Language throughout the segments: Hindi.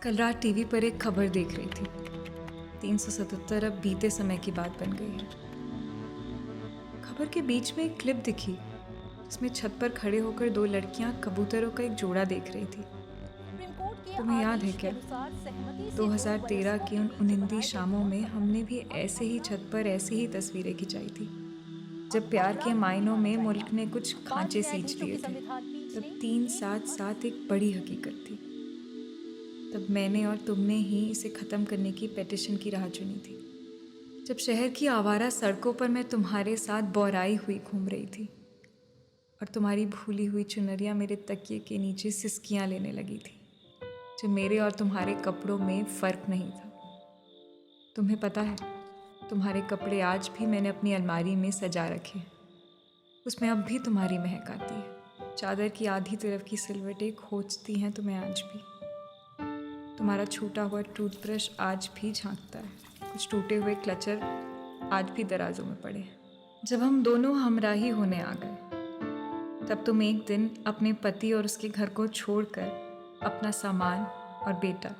कल रात टीवी पर एक खबर देख रही थी। 377 अब बीते समय की बात बन गई है। खबर के बीच में एक क्लिप दिखी जिसमें छत पर खड़े होकर दो लड़कियां कबूतरों का एक जोड़ा देख रही थी। तुम्हें याद है क्या? 2013 की उन उनिंदी शामों में हमने भी ऐसे ही छत पर ऐसी ही तस्वीरें खिंचाई थी, जब प्यार के मायनों में मुल्क ने कुछ खांचे सींच लिए थे। तब 377 एक बड़ी हकीकत थी। तब मैंने और तुमने ही इसे ख़त्म करने की पेटिशन की राह चुनी थी। जब शहर की आवारा सड़कों पर मैं तुम्हारे साथ बौराई हुई घूम रही थी और तुम्हारी भूली हुई चुनरियाँ मेरे तकिए के नीचे सिसकियाँ लेने लगी थी, जब मेरे और तुम्हारे कपड़ों में फ़र्क नहीं था। तुम्हें पता है, तुम्हारे कपड़े आज भी मैंने अपनी अलमारी में सजा रखे हैं। उसमें अब भी तुम्हारी महक आती है। चादर की आधी तरफ की सिलवटें खोजती हैं तुम्हें आज भी। तुम्हारा छूटा हुआ टूथब्रश आज भी झांकता है। कुछ टूटे हुए क्लचर आज भी दराजों में पड़े हैं। जब हम दोनों हमराही होने आ गए, तब तुम एक दिन अपने पति और उसके घर को छोड़कर अपना सामान और बेटा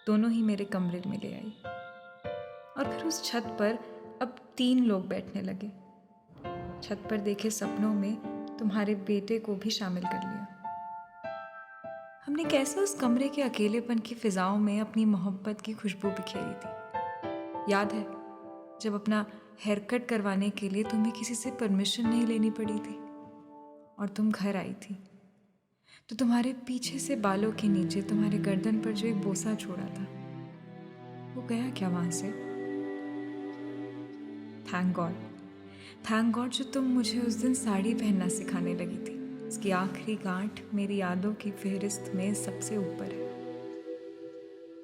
दोनों ही मेरे कमरे में ले आई। और फिर उस छत पर अब 3 लोग बैठने लगे। छत पर देखे सपनों में तुम्हारे बेटे को भी शामिल कर लिया। हमने कैसे उस कमरे के अकेलेपन की फिजाओं में अपनी मोहब्बत की खुशबू बिखेरी थी। याद है, जब अपना हेयर कट करवाने के लिए तुम्हें किसी से परमिशन नहीं लेनी पड़ी थी और तुम घर आई थी, तो तुम्हारे पीछे से बालों के नीचे तुम्हारे गर्दन पर जो एक बोसा छोड़ा था, वो गया क्या वहां से? थैंक गॉड जो तुम मुझे उस दिन साड़ी पहनना सिखाने लगी थी। इसकी आखिरी गांठ मेरी यादों की फहरिस्त में सबसे ऊपर है।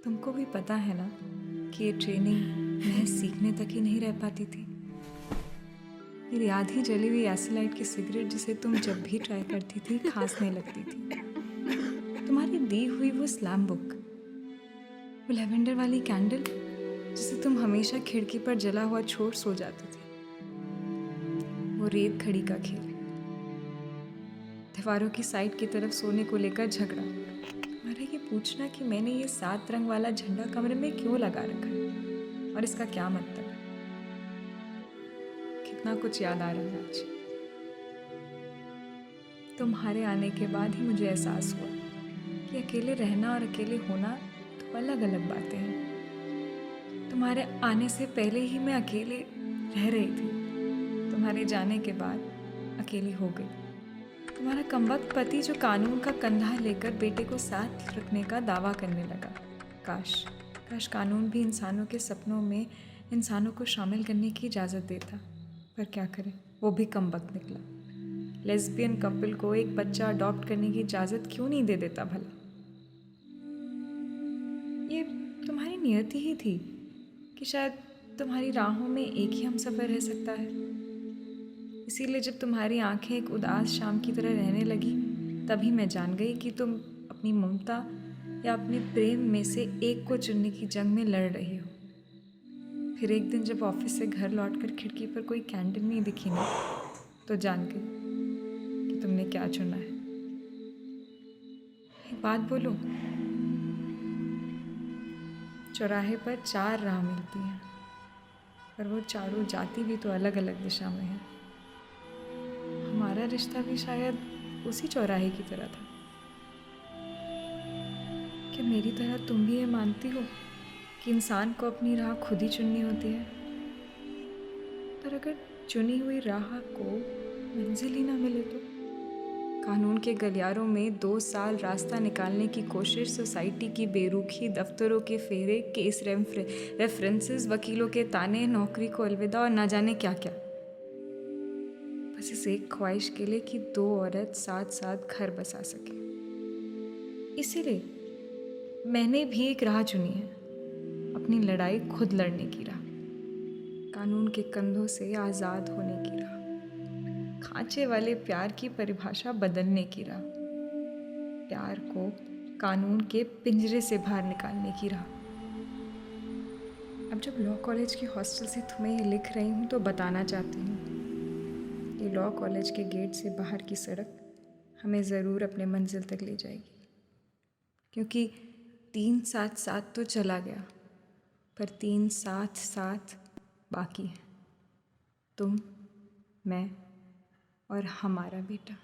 तुमको भी पता है ना कि ये ट्रेनिंग महज सीखने तक ही नहीं रह पाती थी। मेरी आधी जली हुई एसिलाइट की सिगरेट, जिसे तुम जब भी ट्राई करती थी खांसने लगती थी। तुम्हारी दी हुई वो स्लैम बुक, वो लेवेंडर वाली कैंडल जिसे तुम हमेशा खिड़की पर जला हुआ छोड़ सो जाते थे, वो रेत खड़ी का खेल, दीवारों की साइड की तरफ सोने को लेकर झगड़ा, तुम्हारा ये पूछना कि मैंने ये 7 रंग वाला झंडा कमरे में क्यों लगा रखा है और इसका क्या मतलब है। कितना कुछ याद आ रहा है आज। तुम्हारे आने के बाद ही मुझे एहसास हुआ कि अकेले रहना और अकेले होना तो अलग अलग बातें हैं। तुम्हारे आने से पहले ही मैं अकेले रह रही थी, तुम्हारे जाने के बाद अकेली हो गई। तुम्हारा कमबख्त पति जो कानून का कंधा लेकर बेटे को साथ रखने का दावा करने लगा। काश कानून भी इंसानों के सपनों में इंसानों को शामिल करने की इजाज़त देता, पर क्या करें, वो भी कमबख्त निकला। लेस्बियन कपल को एक बच्चा अडॉप्ट करने की इजाज़त क्यों नहीं दे देता भला? ये तुम्हारी नियति ही थी कि शायद तुम्हारी राहों में एक ही हमसफ़र रह सकता है। इसीलिए जब तुम्हारी आंखें एक उदास शाम की तरह रहने लगी, तभी मैं जान गई कि तुम अपनी ममता या अपने प्रेम में से एक को चुनने की जंग में लड़ रही हो। फिर एक दिन जब ऑफिस से घर लौटकर खिड़की पर कोई कैंडल नहीं दिखी ना, तो जान गई कि तुमने क्या चुना है। एक बात बोलो, चौराहे पर 4 राह मिलती हैं, पर वो चारों जाती भी तो अलग अलग दिशा में है। हमारा रिश्ता भी शायद उसी चौराहे की तरह था। क्या मेरी तरह तुम भी ये मानती हो कि इंसान को अपनी राह खुद ही चुननी होती है? पर अगर चुनी हुई राह को मंजिल ही ना मिले तो? कानून के गलियारों में 2 साल रास्ता निकालने की कोशिश, सोसाइटी की बेरुखी, दफ्तरों के फेरे, केस रेफरेंसेस, वकीलों के ताने, नौकरी को अलविदा और ना जाने क्या क्या, बस इस एक ख्वाहिश के लिए कि 2 औरत साथ साथ घर बसा सके। इसीलिए मैंने भी एक राह चुनी है, अपनी लड़ाई खुद लड़ने की राह, कानून के कंधों से आज़ाद होने की राह, खांचे वाले प्यार की परिभाषा बदलने की राह, प्यार को कानून के पिंजरे से बाहर निकालने की राह। अब जब लॉ कॉलेज के हॉस्टल से तुम्हें ये लिख रही हूँ तो बताना चाहती हूँ कि लॉ कॉलेज के गेट से बाहर की सड़क हमें ज़रूर अपने मंजिल तक ले जाएगी, क्योंकि तीन साथ साथ तो चला गया, पर तीन साथ साथ बाकी है। तुम, मैं और हमारा बेटा।